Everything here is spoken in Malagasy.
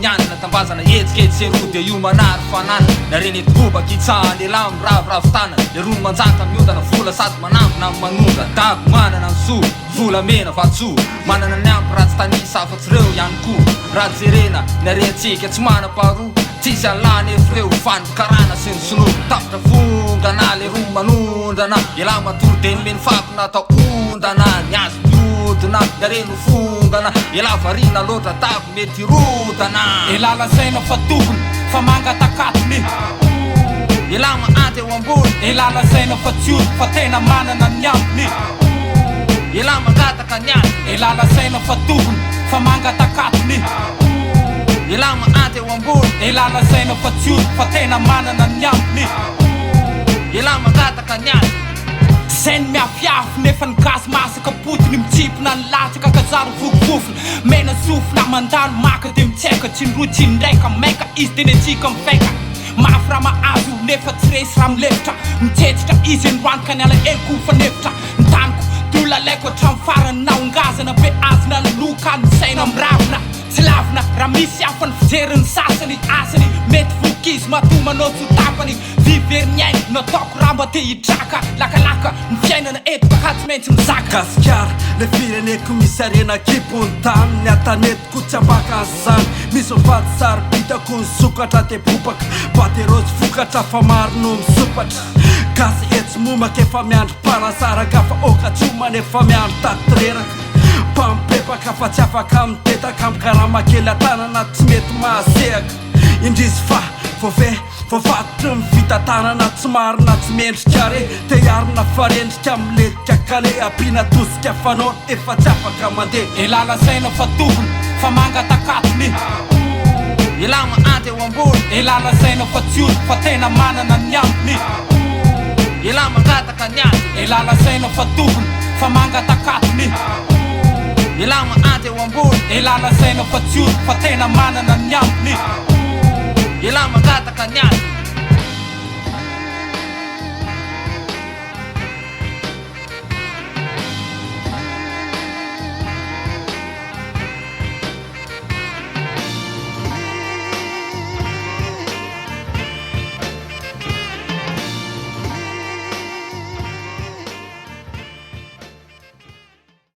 nianana tambazana etsiketsy de io manary fanana nareny etobaka itsahany ela miraviravitana le ro manjaka miodana vola sady manambona amin'ny manonda dabo manana ny soa vola mena vatsoa manana ny ampy ratsy tanisa afatsy reo ihany koa raha jerena narentsika tsy manam-paharoa tsisy alany efireo fanikarana sy ny sinoa tapitra fongana le ro manondrana ela matory de nomeny fako natao ondana ny azo miodina nareno fongana ela varina loatra tavo mety rodana ela lazaina fa tokony fa mangatakatony ela maanty eo ambony ela lazaina fa tsiolo fa tena manana ny ampony ela mangataka ny azy ela lazaina fa tokony fa mangatakatony ela maanty eo ambony ela lazaina fa tsiolo fa tena manana ny ampony ela mangataka ny azy Sen miafiafy nefa ny gasy masaka potiny mitsipona ny latsaka kazary vovovofona mena sofina mandano maka de mitseka tsy nroa tsy ndraika maika izy de netsika mifaika mafy raha mahazo nefa tsy resy raha milefitra mitsetsitra izy androanaka ny ala eloko fanefitra ny taniko dola laiko hatramy farany naongazana be azona ny loka ny saina miravina tsy lavina raha misy hafa ny fijeriny sasany asany mety vokizy matomanao sotapany viverignainy nataoko raha mba te hitraka lakalaka ny fiainana eto ka tsy maintsy mizaka gasikara le fireneko misy arena kipony tany ny atanetiko tsy ambaka an'izany misy mivady sary bitako ny sokatra de bobaka baterosy vokatra fa maro no misopatra gasy etsy momaka efa miandro parasaraka fa okatsomana efa miandro tatoreraka mpampepaka fa tsy afaka mitetaka amikaraha makely atanana tsy mety mahasehaka indrisy fa voavatotry mivita tanana tsy marina tsy mendrika re te arina farendrika amiledika kale ampina tosika fanao efa tsy afaka mandeha ela lazaina fa tokony fa mangatakatony ela maanty eo ambony ela lazaina fa tsiolo fa tena manana ny ampony ela mangataka ny azy ela lazaina fa tokony fa mangatakatony ela maanty eo ambony ela lazaina fa tsiolo fa tena manana ny ampony ela mangataka ny azy